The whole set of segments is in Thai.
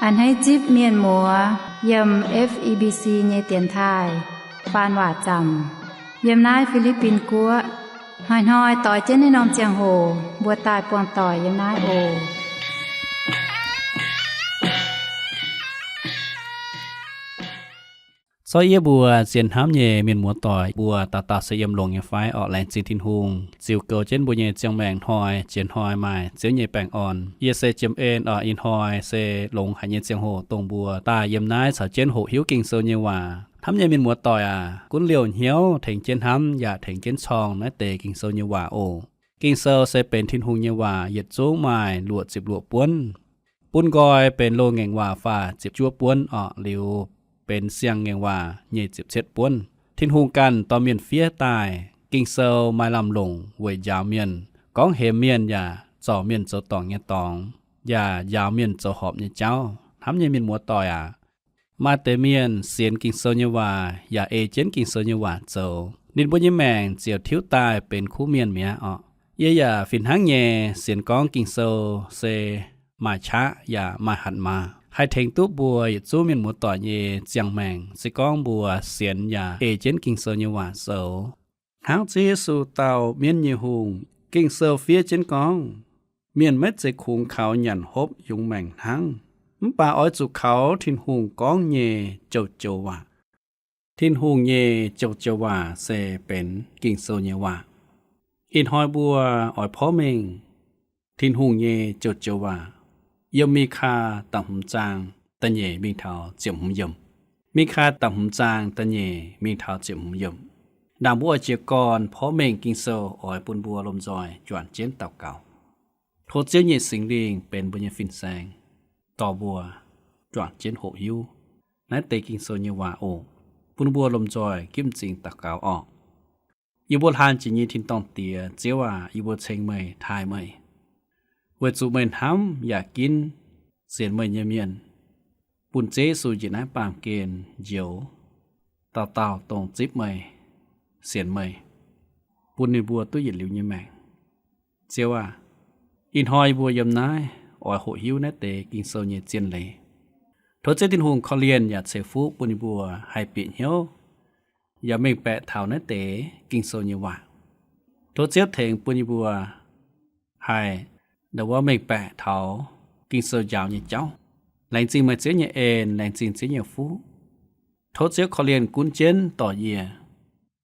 อันให้จิบเมียนหมัวยำ FEBC เยเตียนทายปานว่าจำยำนายฟิลิปปินกัวหอยต่อยเจนในนอมเจียงโหบัวตายปวงต่อยยำนายโอซอยเยบัวเสียนห้ำเยเมียนหมัวต่อยบัวตาเสียมลงเยไฟออกแรงจีทินหุงจิวเกเจนบัวเยเจียงแมงหอยเจียนหอยใหม่เจียวเยแปงอ่อนเยเซเจียมเอ็นออกอินหอยเซลงหายเยเจียงโหตรงบัวตาเยมนายสาวเจนโหหิวกิ่งโซเยว่าทำเยเมียนหมัวต่อยกุ้นเหลียวเหี่ยวเถงเจนห้ำอย่าเถงเจนชองนะเตกิ่งโซเยว่าโอกิ่งโซเซเป็นทินหุงเยว่าเหยียดจูงไม้ลวดจิบลวดป้วนปุ้นกอยเป็นโลแงงว่าฟ้าจิบจั่วป้วนออกเหลียวเป็นเสียงเงว่าเย่จิบเช็ดป้วนทินหูกันต่อเมียนเฟียตายกิ่งเซลมาลำลงเวยยาวเมียนก้องเหมเมียนอย่าจ่อเมียนเจ้าตองเงตองอย่ายาวเมียนเจ้าหอบเงเจ้าทำเงเมียนมัวต่อยมาเตเมียนเสียนกิ่งเซลเงว่าอย่าเอเจนกิ่งเซลเงว่าเจ้านินบุญยแมงเจียวทิ้วตายเป็นคู่เมียนเมียเย่อย่าฟินหังเงเสียนก้องกิ่งเซลเซมาช้าอย่ามาหันมาให้เทงตู้บัวจู้เมียนหมูต่อเยเจียงแมงสิก้องบัวเสียนยาเอเจนกิ่งเซอเยว่าเซาหางจีสู่เต่าเมียนเยหุงกิ่งเซอเฟียเจนก้องเมียนเม็ดใจคุงเขาหยันฮบยุงแมงทั้งป่าอ้อยจุเขาทินหุงก้องเยเจ้าเจ้าว่าทินหุงเยเจ้าเจ้าว่าเซเป็นกิ่งเซอเยว่าอินหอยบัวอ้อยพ่อเมงทินหุงเยเจ้าเจ้าว่ายมมีคาต่ำหุ่มจางตะเย่มีเท้าเจียมหุ่มยมมีคาต่ำหุ่มจางตะเย่มีเท้าเจียมหุ่มยมดามบัวเจียกรเพราะเม่งกิงโซอ้อยปุนบัวลมจอยจวนเจนเต่าเก่าโทษเจียวเย่สิงลิงเป็นบุญญฟินแสงต่อบัวจวนเจนโหยิวนัดเตกิงโซเยวาโอปุนบัวลมจอยกิ้มจริงเต่าเก่าออกยีบัวทานจีนีทินตองเตียเจียวว่ายีบัวเชงเมยทายเมยเวจูเมนห้ำอยากกินเสียนเมยเมียนปุ่นเจสูจินะปามเกณฑ์เจียวเต่าตรงจิบเมยเสียนเมยปุ่นในบัวตู้หยิบหลิวเยแมงเจียวว่าอินหอยบัวยำนายอ่อยโหหิวนะเตกินโซเยเจียนเลยทศเจตินหงเขาเรียนอยากเสฟูปุ่นในบัวให้เปลี่ยนเหี้ยวอย่าเม่งแปะเท่านะเตกินโซเยว่าทศเจ้าเถงปุ่นในบัวให้แต่ว่าไม่แปะเท้ากินเสือยาวเนี่ยเจ้าแรงจริงมาเจ้าเนี่ยเอ็นแรงจริงเจ้าเนี่ยฟูทศเจ้าเขาเรียนกุนเจนต่อเยีย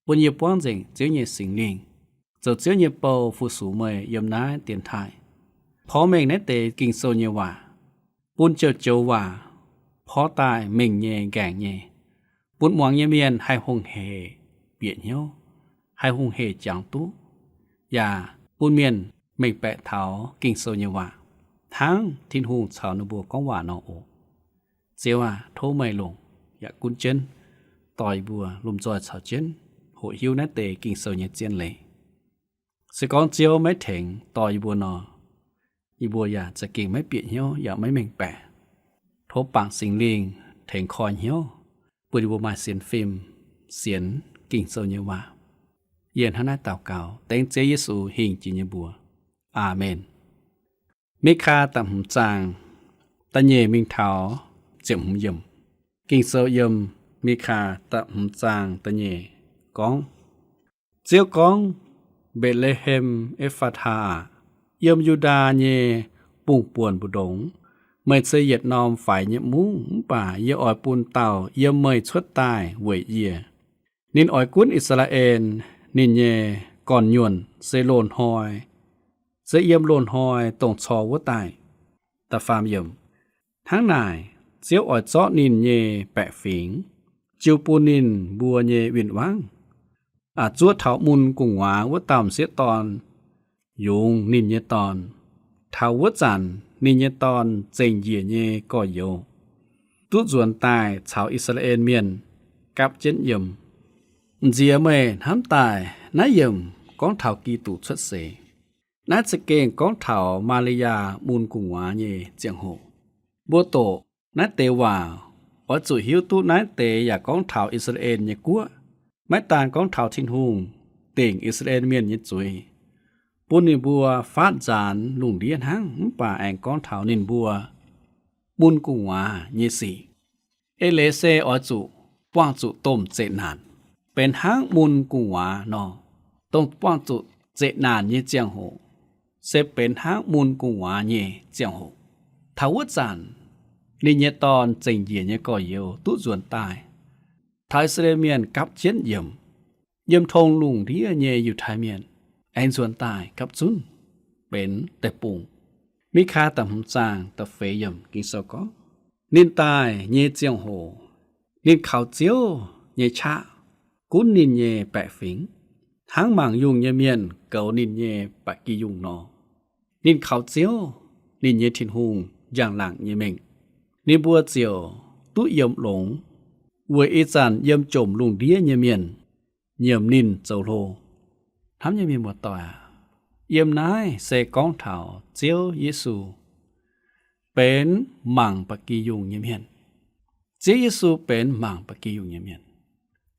บนเยียป้อนจริงเจ้าเนี่ยสิงลิงเจ้าเนี่ยเป่าฟูสูเมยยำน้าเตียนไทยพอเมงในเตกินโซเนี่ยว่าปุ่นเจ้าว่าพอตายเมงเย่แก่งเย่ปุ่นหวังเยเมียนให้หงเฮเปียนเหี้ยวให้หงเฮจังตู้อย่าปุ่นเมียนไม่แปะเท้ากิ่งโซเยว่าทั้งทินหูชาวนบัวก้องหวานอโอเจียวว่าโทไม่ลงอยากกุนเจนต่อยบัวลุมจอยชาวเจนโหหิวนัดเตกิ่งโซเยเจียนเลยสกอนเจียวไม่ถึงต่อยบัวนออีบัวอยากจะกิ่งไม่เปียกเหี้ยวอยากไม่เม่งแปะทบปากสิงลิงถึงคอยเหี้ยวปุยบัวมาเสียนฟิล์มเสียนกิ่งโซเยว่าเย็นท่านาเต่าเก่าเต็งเจเยซูหิงจินยบัวอาเมนมิคาต่ำหุ่มจางตะเย่มิงเท้าเจียมหุ่มยมกิ่งเซลยมมิคาต่ำหุ่มจางตะเย่ก้องเจียวก้องเบธเลเฮมเอฟาธายมยูดาเย่ปุ่งป่วนบุดงเมยเสยดนอมฝ่ายเยมุ้งป่าเยอ่อยปูนเต่าเยเมยชดตายเวยเยนินอ่อยกุ้นอิสราเอลนินเย่ก่อนยวนเซโลนหอยเสียมโลนหอยตรงชอวัวตายตาฟามเยี่ยมทั้งนายเสียวอ่อยเจาะนินเยแปะฝิงจิวปูนินบัวเยวินวังอาจจวดเถามุนกุ่งหวาวัวต่ำเสียตอนยุงนินเยตอนเถาวัวจันนินเยตอนเจงเยี่ยเยก่อโยตุจวนตายชาวอิสราเอลเมียนกับเจนเยี่ยมเจียเมห้ำตายนายเยี่ยมก้องเถากีตุชัดเสนัดสเกงก้องเถามาเลยามูลกุงหวาเยเจียงโหบัวโตนัดเตว่าอจุหิวตุนัดเตอยากก้องเถาอิสราเอลเยกัวไม่ต่างก้องเถาทินหุงเต่งอิสราเอลเมียนเยจุยปุนิบัวฟาดจานลุงเดียนหังป่าแองก้องเถานินบัว มุนกุงวาเยสีเอเลเซออจุป้างจุต้มเจนานเป็นหางมุนกุงวานอต้องป้างจุเจนานเยเจียงโหเซเป็นหางมุนกุงวาเยเจียงโหทาวจันนี่เยตอนเจิงเยียเยก่อเยวตุส่วนตายไทยเสเรเมียนกับเจียนเยี่ยมทงลุงที่เยอยู่ไทยเมียนแอนส่วนตายกับซุนเป็นแต่ปุ่งมีคาต่ำจางตะเฟยมกินสก็นินตายเยเจียงโหนินข่าวเจียวเยชะกุนนินเยแปะฝิงทั้งหมางยุงเยเมียนเกานินเยปะกียุงนอนินข่าวเจียวนินเยทินหุงอย่างหลังเยเมงนิบัวเจียวตุเยี่ยมหลงเวยอีจันเยี่ยมจมลุงเดียเยเมียนเยี่ยมนินเจ้าโลทำเยเมียนหมดต่อเยี่ยมนายเสกองเถาเจียวเยซูเป็นหม่างปะกียุงเยเมียนเจียวเยซูเป็นหม่างปะกียุงเยเมียน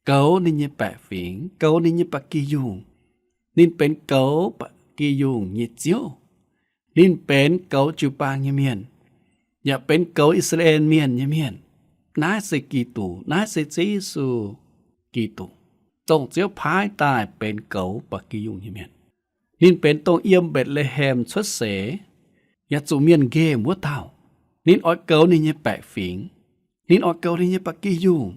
เกานินเยแปะฝิงเกานินเยปะกียุงนินเป็นเกาปะกียุงเยเจียวนินเป็นเกาจูปางเยเมียนอย่าเป็นเกาอิสราเอลเมียนเยเมียนนายเสกีตูนายเสเจเยซูกีตูจงเจียวพายตายเป็นเกาปะกียุงเยเมียนนินเป็นตรงเอี่ยมเบ็ดเลแฮมชดเสยาจูเมียนเกมัวเต่านินออดเกานินเยแปะฝิงนินออดเกานินเยปะกียุง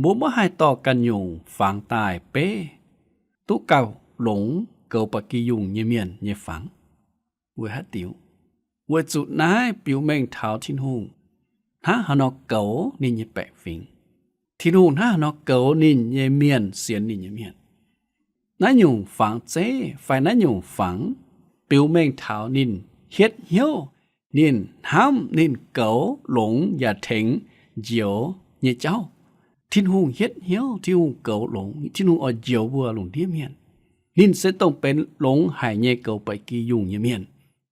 บ่มาให้ต่อกันยุงฝังตายเป้ตุเก่าหลงเกาปะกียุงเยเมียนเยฝังเวหัดติวเวจุนายปิวเมงเท้าทินหุงหาหนอกเกานินเยแปะฝิงทินหุงหาหนอกเกานินเยเมียนเสียนนินเยเมียนนั่นยุงฝังเจ้ฝ่ายนั่นยุงฝังปิวเมงเท้านินเฮ็ดเหี่ยวนินห้ำนินเกาหลงอย่าเถงเจียวเยเจ้าทินหุงเฮ็ดเหี่ยวทินหุงเกาหลงทินหุงเอาเจียวบัวหลงเดียเมียนนินจะต้องเป็นหลงหายเยเกาไปกียุงเยเมียน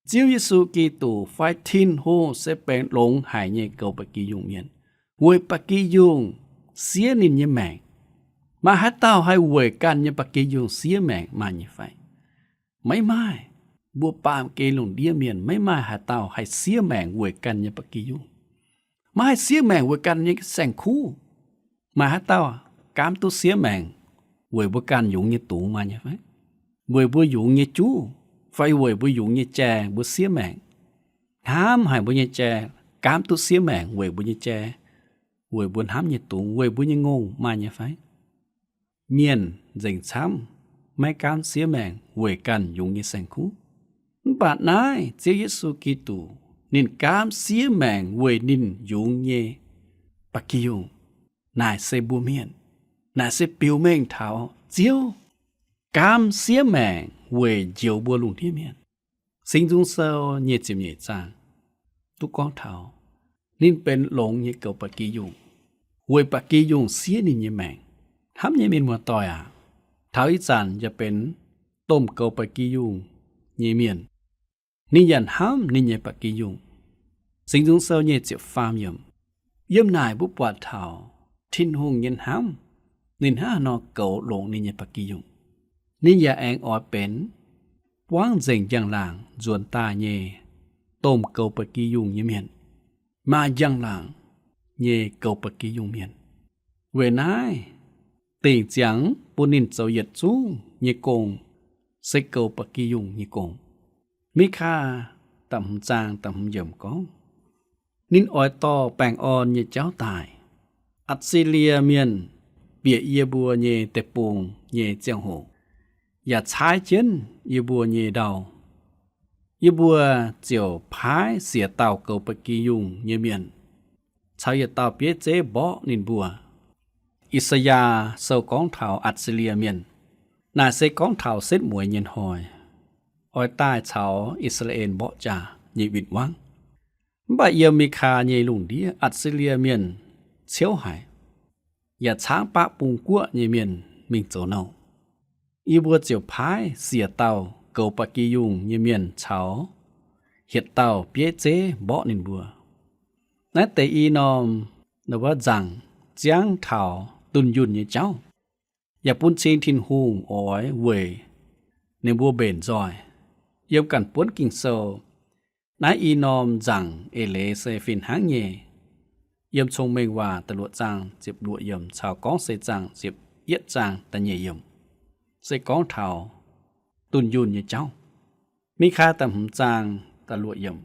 เจียวเยซูกีตูไฟทินโฮจะเป็นหลงหายเยเกาไปกียุงเมียนเวยปะกียุงเสียนินเยแมงมาหาเต้าให้เวยกันเยปะกียุงเสียแมงมาเยไฟไม่บัวปามเกหลงเดียเมียนไม่มาหาเต้าให้เสียแมงเวยกันเยปะกียุงมาให้เสียแมงเวยกันเยแสงคู่มาหาเต้ากามตุเสียแมงเวยบัวกันยุงเยตูมาเยไฟเวยบัวยุงเยจูไฟเวยบัวยุงเยแจบัวเสียแมงห้ามให้บัวเยแจกามตุเสียแมงเวยบัวเยแจเวยบัวห้ามเยตูเวยบัวเยงงมาเยไฟเมียนเจิงช้ำไม่กามเสียแมงเวยกันยุงเยแสงคู่บาดนายเจียเยซูกีตูนินกามเสียแมงเวยนินยุงเยปะกิยุงนายเซบัวเมียนนายเซปิวเมงเท้าเจียวกามเสียแมงเวยเจียวบัวลุงที่เมียนสิงจุงเซาเยจิมเยจางตุกองเท้านินเป็นหลงเยเกาปะกิยุงเวยปะกิยุงเสียนินเยแมงทำเยมินมัวตอยเท้าอีจันจะเป็นต้มเกาปะกิยุงเยเมียนนิยันห้ามนิเยปะกิยุงสิงจุงเซาเยเจียฟามยมเยี่ยมนายบุปผาเท้าทินหงเย็นห้ามนินห้านอเกาหลงนิเยปะกิยุงนิยาแองออเป็นว่างเจิงยังหลางจวนตาเยต้มเกาปะกิยุงเยเมียนมายังหลางเยเกาปะกิยุงเมียนเวนายติงจังปุนินเจ้าเหยียดจูงเยกงเซเกาปะกิยุงเยกงมิค่าต่ำจางต่ำเยี่ยมก้องนินออยต่อแปงอ่อนเยเจ้าตายอัดซิเลียเมียนเปียเยบัวเยเตปงเยเจียงโหอย่าใช้เจนเยบัวเยดาวเยบัวเจียวพายเสียเต่าเกาปะกียุงเยเมียนชาวเยเต่าเปียเจบ่นินบัวอิสยาเซากองเถาอัดซิเลียเมียนนาเซกองเถาเซตหมวยเย็นหอยออยใต้เฉาอิสราเอลบ่จ่าเยวิดวังบ่เยมีคาเยลุงเดียอัดซิเลียเมียนเชียวหายอย่าช้างปะปุงกัวเยเมียนมิงโจเนาอีบัวเจียวพายเสียเต่าเกาปะกียุงเยเมียนเฉาเห็ดเต่าเปียเจบ่นินบัวนั่นแต่อีนอมนว่าจังเจียงเถาตุนยุนเยเจ้าอย่าปุ้นเชียงทินหุงอ้อยเวยในบัวเบนจอยเยี่ยมกันป้วนกิ่งโซ นายอีนอมจังเอเลเซฟินหางเยเยี่ยมชงเมงว่าตะลัวจังเจ็บลัวเยี่ยมชาวก้องเสจังเจ็บเย็ดจังตะเยเยี่ยมเสก้องเทาตุนยุนเยเจ้ามีค่าตำหำจางตะลัวเยี่ยม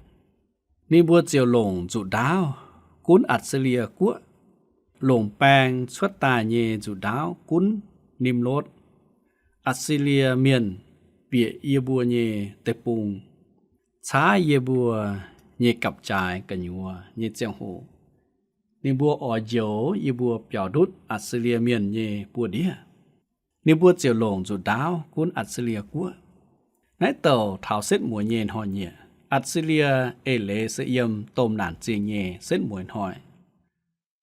นี่บัวเจียวหลงจุดาวกุนอัดเสเลียกัวหลงแปงชวดตาเยจุดาวกุนนิมรถอัดเสเลียเมียนเปียเยบัวเยเตปุงช้าเยบัวเยกับจายกันยัวเยเจียงโหนี่บัวอ่อเจียวเยบัวเปียวดุดอัดเสเลียเมียนเยปัวเดียนี่บัวเจียวหลงจุดาวกุนอัดเสเลียกัวนายเต่าเท้าเส้นหมวยเยนหอยเยอัดเสเลียเอเลเสเยี่ยมต้มหนานเจียงเยเส้นหมวยหอย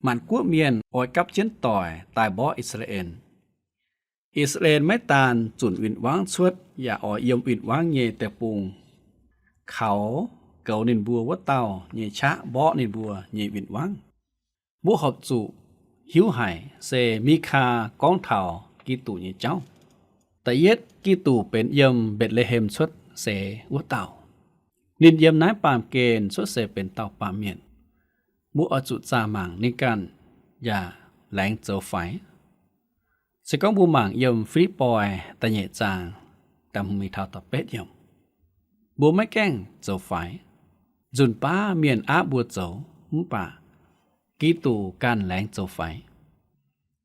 มันกัวเมียนออยกับเจียนต่อยตายบ่ออิสราเอลไม่ตานจุนวินวางชวดอย่าอ่อยเยี่ยมวินวางเยแต่ปุงเขาเก่านินบัววัดเต่าเยชะบ่อนินบัวเยวินวางบัวหอบจุหิวไห่เซมีคากองเท่ากีตูเยเจ้าแต่เย็ดกีตูเป็นเยี่ยมเบ็ดเลเฮมชวดเสวัดเต่านินเยี่ยมนายปามเกณฑ์ชวดเสเป็นเต่าปามเมียนบัวอจุจามังนิกันอย่าแหลงเจ้าไฟสก้องบูหมางเยี่ยมฟรีปอยตะเยจางแต่มีเท่าต่อเป็ดเยี่ยมบัวไม่แกล้งเจ้าไฟจุนป้าเมียนอาบัวเจ้ามุป่ากีตูการแหลงเจ้าไฟ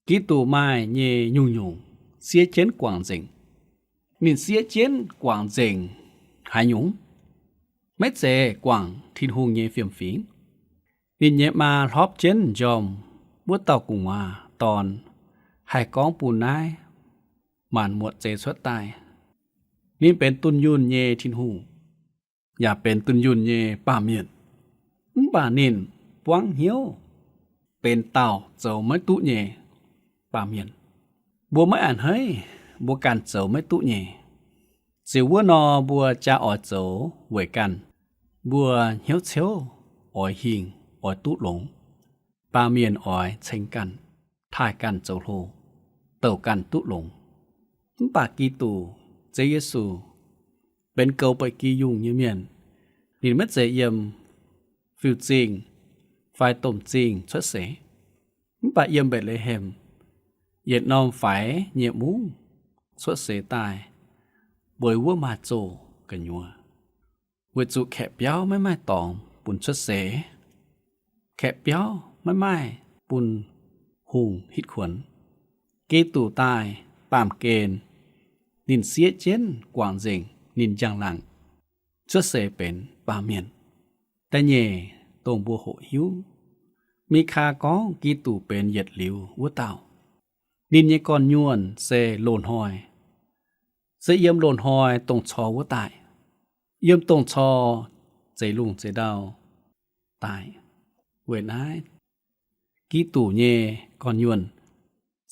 กีตูไม้เยยุ่งยุ่งเสียเจนกวางเจิงนินเสียเจนกวางเจิงหายยุ่งไม่เจกวางทินหงเยเฟียมฟิงนินเยมาทอบเจนจอมบัวเต่ากุงว่าตอนหายก้องปูนนายหมานหมวดเจสวดตายนี่เป็นตุนยุนเยทินหูอย่าเป็นตุนยุนเยป่าเมียนป่านินปวงเหียวเป็นเต่าเจ้าไม่ตุเยป่าเมียนบัวไม่อ่านเฮ้ยบัวกันเจ้าไม่ตุเยสิวัวนอบัวจะอ่อเจ้าเวกันบัวเหียวเชียวอ่อยหิงอ่อยตุหลงป่าเมียนอ่อยเชงกันถ่ายกันเจ้าโลเต่ากันตุหลงปากกีตูเจเยซูเป็นเกาไปกียุงเยี่ยมเมียนนินมัดเจเยี่ยมฟิวจิงไฟต้มจิงชดเสปากเยี่ยมเบ็ดเลยเฮมเหยียดนอมไฟเหยียบมุ้งชดเสตายบวยวัวมาโจกันยัวเวจุแขบเย้าไม่ไม่ตองปุ่นชดเสแขบเย้าไม่ไม่ปุ่นหุงฮิดขวนกีตูตายปามเกณฑ์นินเสียเจนกวางเจงนินจังหลังชดเสเป็นปาเมียนแต่เย่ตรงบัวโหหิวมีคากองกีตูเป็นเหยียดหลิววัวเต่านินเยกอนยวนเซโลนหอยเสเยี่ยมโลนหอยตรงชอวัวตายเยี่ยมตรงชอเจลุงเจดาวตายเวนายกีตูเย่กอนยวน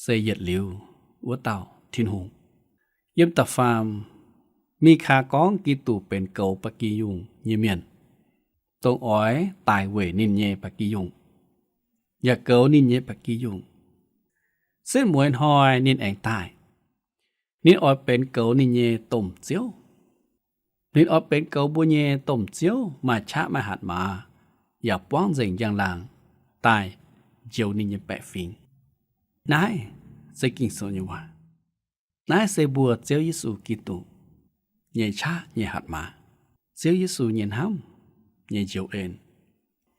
เสยเหยียดหลิววัวเต่าทินหงเยี่ยมตะฟามมีคากองกีตูเป็นเกาปะกียุงเยเมียนตรงอ้อยตายเวนินเยปะกียุงอย่าเกานินเยปะกียุงเส้นหมวยหอยนินแองตายนินอ้อยเป็นเกานินเยต้มเจียวนินอ้อยเป็นเกาบัวเยต้มเจียวมาชะมาหัดมาอย่าป้องเจิงอย่างลางตายเจียวนินเยแปะฟิงนายจะกินโซนยวานายเสบัวเจียวยิสูกิตูเยชะเยหัดมาเจียวยิสูเยนห้ำเยเจียวเอ็น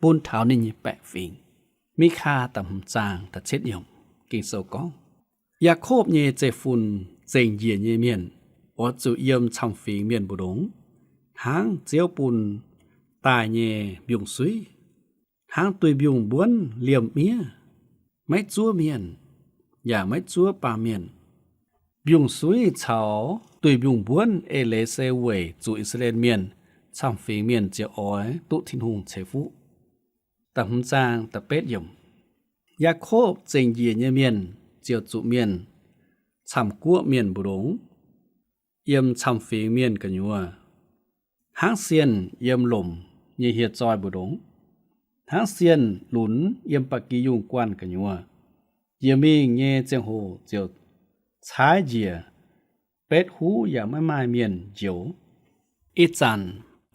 ปูนเท้านินเยแปะฟิงมีคาต่ำจางตัดเช็ดยมกินโซกองอยากโคบเยเจฟุนเจงเยียนเยเมียนอดจุเยี่ยมชำฟิงเมียนบุดงหางเจียวปูนตายเยบิวซุยหางตุยบิวบ้วนเหลี่ยมเมียไม่จั่วเมียนอย่าไม่จั่วปาเมียนบิวซุยเฉาตุยบิวบ้วนเอเลเซเวจูอิสราเอลเมียนชำฟิงเมียนเจียวอ้อยตุทินหงเชฟุต่ำจางตะเป็ดยมยาโคบเจงเยียนเมียนเจียวจุเมียนชำกัวเมียนบุรงเยี่ยมชำฝีเมียนกันยัวหางเซียนเยี่ยมลมเยเฮียจอยบุรงหางเซียนหลุนเยี่ยมปักกียุงกวนกันยัวเยี่ยมีเงเจียงโหเจียวช้ายเจียเป็ดหูอย่าไม่มาเมียนเจียวอีจัน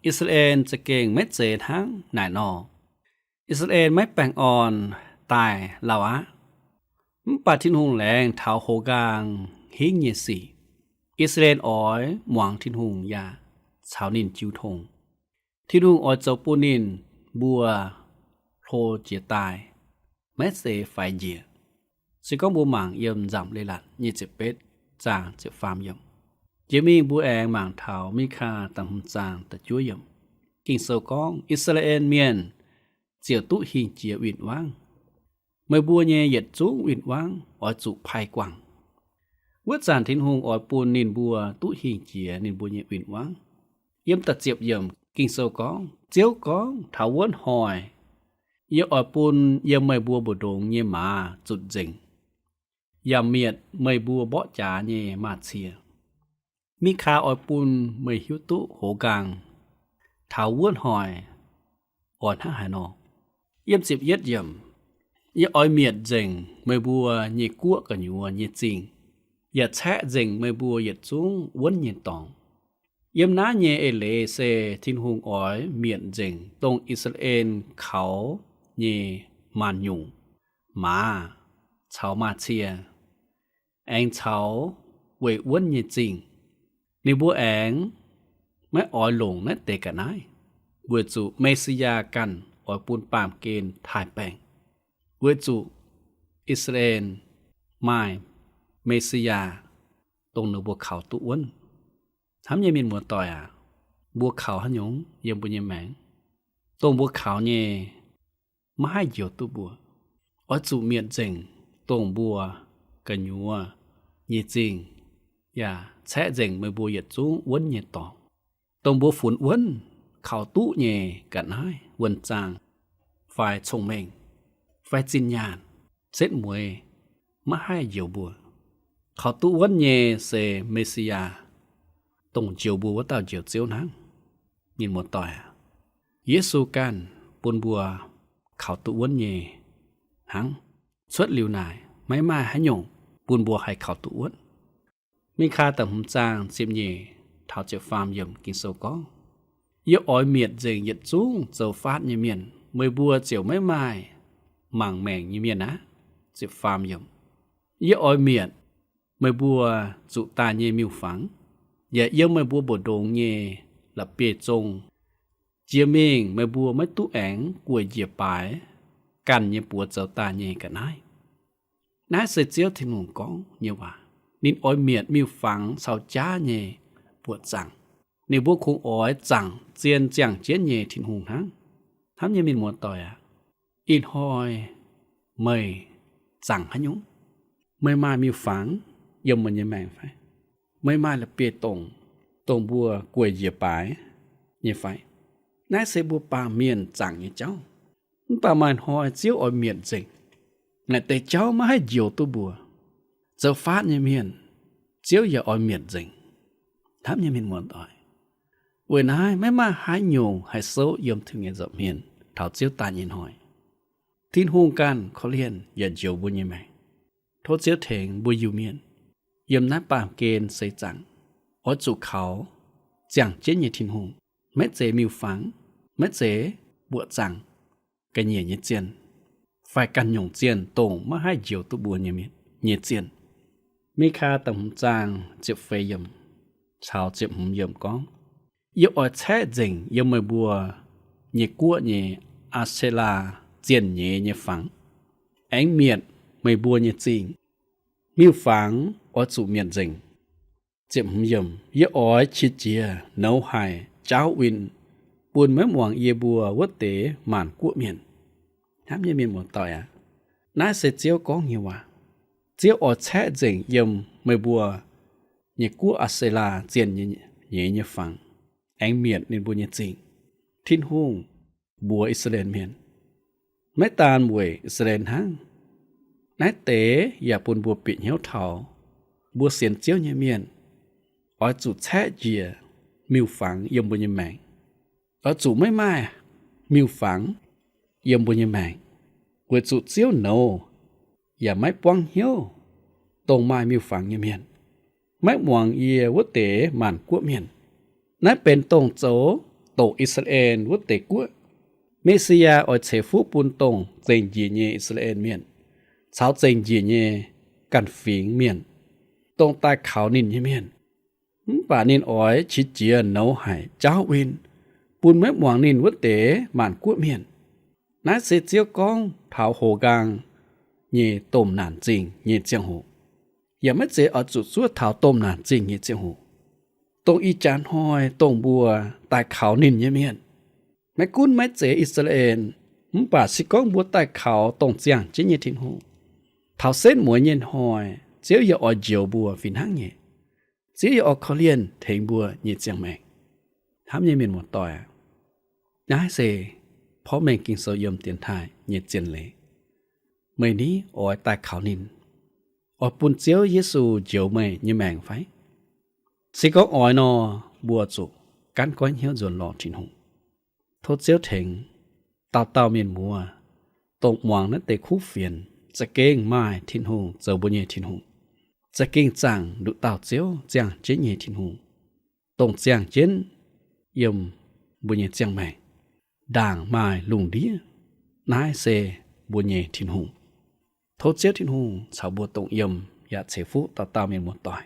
อิสราเอลจะเก่งไม่เจทั้งนายนออิสราเอลไม่แปลงอ่อนตายลาวะปาทินหุงแรงเท้าโหกางหิงเยสีอิสราเอลอ้อยหมวงทินหุงยาชาวนินจิวทงทินหุงอ้อยเจ้าปูนินบัวโทเจียตายแม้เสไฟเจียสิก้องบัวหมางเยี่ยมจำเลยลัดยี่เจ็บเป็ดจางเจ็บฟาร์มเยี่ยมเจมีบัวแองหมางเท้ามีคาตังหุ่นจางแต่จ้วยเยี่ยมกิ่งโซก้องอิสราเอลเมียนเจียวตุหิงเจียวินว่างเมื่อบัวเย่เหยียดจุ้งวินว่างอ้อยจุภายกว่างวัดจานทินหงอ้อยปูนนินบัวตุหิงเจียนินบัวเย่วินว่างเยี่ยมตัดเจียบเยี่ยมกิ่งโซก้องเจียวก้องเท้าวนหอยเยี่ยอ้อยปูนเยี่ยมเมื่อบัวบดงเยี่ยมาจุดจิงยามเมียดเมื่อบัวเบาะจ่าเย่มาเชียมีคาอ้อยปูนเมื่อหิวตุโหกางเท้าวนหอยอ่อนห้าหายนอเยี่ยมสิบเย็ดเยี่ยมอย่าอ้อยเมียดเจิงเมื่อบัวเยี่ยกัวกันอยู่เยี่ยจริงอย่าแชะเจิงเมื่อบัวเยี่ยจุ้งวนเยี่ยตองเยี่ยมน้าเยี่ยเอเลเซทินหงอ้อยเมียดเจิงตรงอิสราเอลเขาเยี่ยมานยุงมาชาวมาเชียแองชาวเววนเยี่ยจริงในบัวแองไม่อ้อยหลงนั่นเตกันได้เวจูเมสยากันอ้อยปูนปามเกณฑ์ถ่ายแปลงเวจูอิสราเอลไม้เมสยาตรงเหนือบัวเขาตุอ้วนทำยังมีหมวดต่อยบัวเขาหันยงเยี่ยมบุญยังแมงตรงบัวเขาเนี่ยไม่ให้เหี่ยวตุบัวอ้อยจูเมียนเจงตรงบัวกันยัวเยี่ยจริงอย่าแชะเจงเมื่อบัวเหยียดจุ้งอ้วนเยี่ยต่อตรงบัวฝุ่นอ้วนเขาตุเย่กันให้วันจางฝ่ายชงเมงฝ่ายจินญาณเซตมวยมาให้เหี่ยวบัวเขาตุวันเย่เซเมสิยาตรงเจียวบัวว่าเต่าเจียวเจียวนังยินหมดต่อยเยซูกันปุนบัวเขาตุวันเย่หังสวดลิวนายไม่มาให้หยงปุนบัวให้เขาตุวันมีคาแต่หุ่นจางเสียมเย่เท้าเจียวฟาร์มเยี่ยมกินโซก้องเยอะอ้อยเมียดเจงเหยียดจุ้งเจ้าฟาดเยี่ยเมียนเมื่อบัวเจียวไม่ไม้หมั่งแมงยี่เมียนนะเจ็บฟาร์มเยี่ยมเยอะอ้อยเมียดเมื่อบัวจุตาเยี่ยมิวฝังอย่าเยี่ยมเมื่อบัวบดดงเยี่ยละเปียจงเจียเมงเมื่อบัวไม่ตุแองกวยเหยียบปลายกันเยี่ยปวดเจ้าตาเยี่ยกันได้น้าเสียเจียวทิ้งหงกองเยี่ยว่านินอ้อยเมียดมิวฝังเสาจ้าเยี่ยปวดจังในบัวคงอ้อยจังเจียนจังเจียนเย่ทิ้งหงทั้งทำยังมีหมวดต่อยอินหอยเมยจังหันยงไม่มามีฝังยมมันยังแมงไฟไม่มาละเปียตรงบัวกวยเหยียบปลายเยี่ยไฟนายเสบัวปลาเมียนจังเยี่ยเจ้าประมาณหอยเจียวอ้อยเมียนจริงแต่แต่เจ้ามาให้เหี่ยวตัวบัวเจ้าฟาดเยี่ยเมียนเจียวอย่าอ้อยเมียนจริงทำยังมีหมวดต่อยเว้นายไม่มาหายโยงให้โซยมถึงเงี้ยจับเมียนเท่าเจียวตาเย็นหอยทิ้นหงกันเขาเรียนอย่าเจียวบุญยังไงโทษเจียวเถงบุญอยู่เมียนเยี่ยมนัดปามเกณฑ์ใส่จังอ้อจุเขาจังเจนยี่ทิ้นหงแม่เจมิวฝังแม่เจบวจังกันเยี่ยเจียนฝ่ายกันหยงเจียนตรงมาให้เจียวตุบัวเยี่ยเมียนเยี่ยเจียนมีคาต่ำจางเจ็บเฟยมชาวเจ็บหุ่มเยี่ยมก้องยอดแท้จริงยมเมื่อบัวเยี่ยกัวเยี่ยอาเซลาเจียนเยี่ยฝังแองเมียดเมื่อบัวเยี่ยจริงมิวฝังอดสูเมียดจริงเจ็บหุ่มเยี่ยมยอดชิดเจียเนาหายเจ้าวินปูนแม่หมวงเยี่ยบัววัดเต๋หมานกัวเมียนทำยังเมียนหมดต่อยน่าเสียเจียวก้องเยี่ยว่าเจียวอดแท้จริงยมเมื่อบัวเยี่ยกัวอาเซลาเจียนเยี่ยฝังแองเมียดในบุญจริงทิ้นหงบัวอิสราเอลเมียนไม่ตานบวยอิสราเอลหังนายเต๋อย่าปุ่นบัวปิดเหี้ยวเถาบัวเสียนเจียวเมียนอ้อยจุดแท้เจียมิวฝังยมบุญยแมงอ้อยจุไม่ไม้มิวฝังยมบุญยแมงกวยจุดเจียวโนอย่าไม่ป้องเหี้ยวตรงไม้มิวฝังเมียนไม่หวงเยียวัดเต๋หมันกัวเมียนนั่นเป็นตรงโจต โตอิสราเอลวุเตกัวเมสิยาออยเชฟูปุนตงเจงยีเยอิสราเอลเมียนชาวเจงยีเยกันฟิงเมียนตรงใต้เขานินเมียนป่านินอ้อยชิเจียเนาไหเจ้าวินปุนแม่หวางนินวุเตหมานกัวเมียนนายเสเจียวกองเผาโหกางเยต้มนานจริงเยเจียงหูอย่าไม่เจเอาจุดซั่วเท้าต้มนานจริงเยเจียงหูตรงอีจานห้อยตรงบัวใต้เขานินเมียนแม่กุนแม่เจอิสราเอลป่าสิกองบัวใต้เขาตรงเจียงเจเยทินหูเท้าเส้นหมวยเย็นห้อยเจียวอย่าอ่อยเจียวบัวฟินหั่งเยเจียวอย่าออกเขาเลียนเถงบัวเยเจียงแมงทำเยเมียนหมดต่อยย้ายเสเพราะแมงกินโซยมเตียนทายเยเจียนเลยเมื่อนี้อ้อยใต้เขานินออกปุ่นเจียวเยซูเจียวเมยเยแมงไฟสิก็อ้อยนอบัวจุกันก้อนเหี้ยวจนหลอทินหงโทษเจียวเถงเต่าเมียนมัวตกหวังนั้นเตะคู่เฟียนจะเก่งไม้ทินหงเจ้าบุญเยทินหงจะเก่งจังดุเต่าเจียวเจียงเจนเยทินหงตรงเจียงเจนยมบุญเยเจียงแมงด่างไม้ลุงเดียนายเซบุญเยทินหงโทษเจียวทินหงชาวบัวตรงยมอยากเสฟุเต่าเมียนมัวต่อย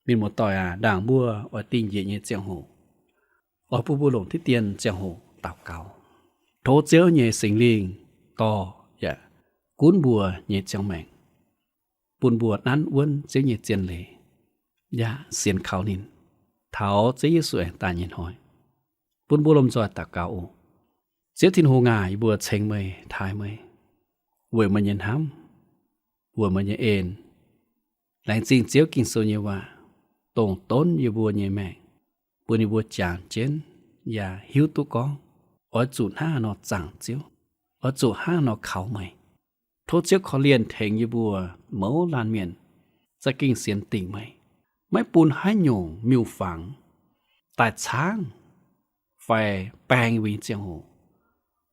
มีหมดต่อยด่างบัวอติงเยเจียงหูอผู้บุหลงที่เตียนเจียงหูตาวเก่าโทเจียวเยสิงลิงต่ออย่ากุนบัวเยเจียงแมงปุนบัวนั้นอ้วนเจียวเยเจียนเลยอย่าเสียนเขานินเท้าเจียวสวยตาเย็นหอยปุนบัวลมจอยตาวเก่าเจียวทินหูง่ายบัวเชงเมยทายเมยเวยมันเย็นห้ำบัวมันเย็นเอ็นหลังจริงเจียวกินโซเยว่าตรงต้นอยู่บัวเยแมงบัวนี่บัวจางเจนอย่าหิวตุกองอ้อยจุดห้านอจางเจียวอ้อยจุดห้านอเขาใหม่โทษเจียวขอเลียนเถงอยู่บัวเมาลานเมียนจะกิ่งเสียนติ่งไหมไม่ปูนให้โยงมิวฝังแต่ช้างไฟแปลงวิเจียงหู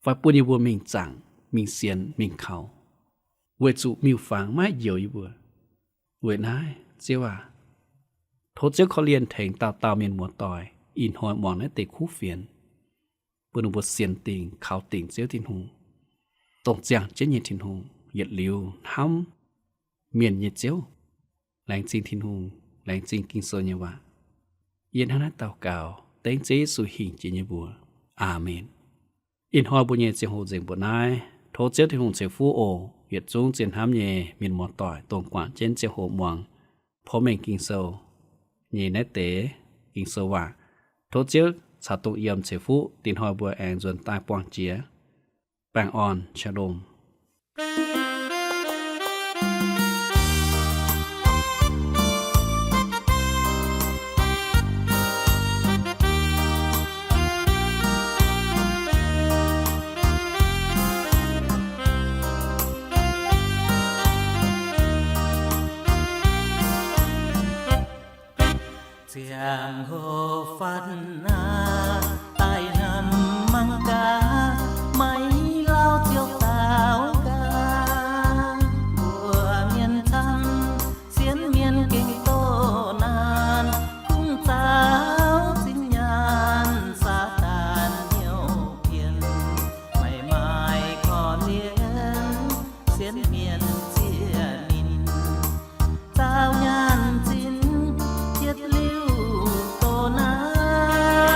ไฟปูนอยู่บัวมิงจังมิงเสียนมิงเขาเวจุมิวฝังไม่เหี่ยวอยู่บัวเวนายเจียวว่าโทษเจ้าเขาเรียนเถงเต่าเมียนมัวต่อยอินหอยมองในเตะคู่เฟียนปืนบทเสียนติงเขาติงเจียวทินหงตรงเจียงเจนเยทินหงเหยียดลิวทำเมียนเยเจียวแรงจริงทินหงแรงจริงกิงโซเยว่าเย็นหน้าเต่าเก่าเต็งเจสุหิงเจเยบัวอาเมนอินหอยบุญเยเจียงโหเจียงบุญนายโทษเจ้าทินหงเจียวฟูโอเหยียดจุงเจียนห้ำเยเมียนมัวต่อยตรงกว่าเจนเจียวโหมวงพอแมงกิงโซยีในเตะกิงสว่าโทเจียวชาตุเยี่ยมเฉฟูตินหอยบัวแองจนตายปวงเจียแปงอ่อนชะลมGiang hồ phát na tai nằm măng cá mấy lao chiều táo ca mùa miền thăng xiên miền kinh tô nan cung táo xin nhàn xa tàn nhiều tiền mày mai có liên xiên miền chia nín tao nhàn xin chiết lưu tô nan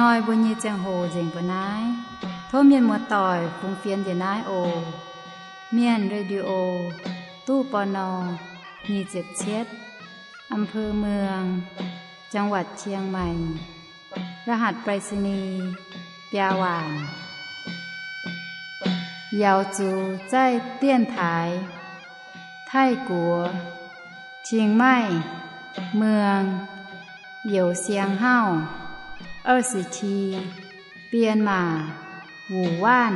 hoi bu nhi chang hồ dình bữa nái thô miền mùa tỏi phùng phiên dền nái ồ miền radio ตู้ปน277อำเภอเมืองจังหวัดเชียงใหม่รหัสไปรษณีย์ปยาหวานยาวจูใจเตี้ยนถ่ายไทกัวเชียงใหม่เมืองเหยวเซียงเฮ้า20ทีเปลี่ยนมาหูว่าน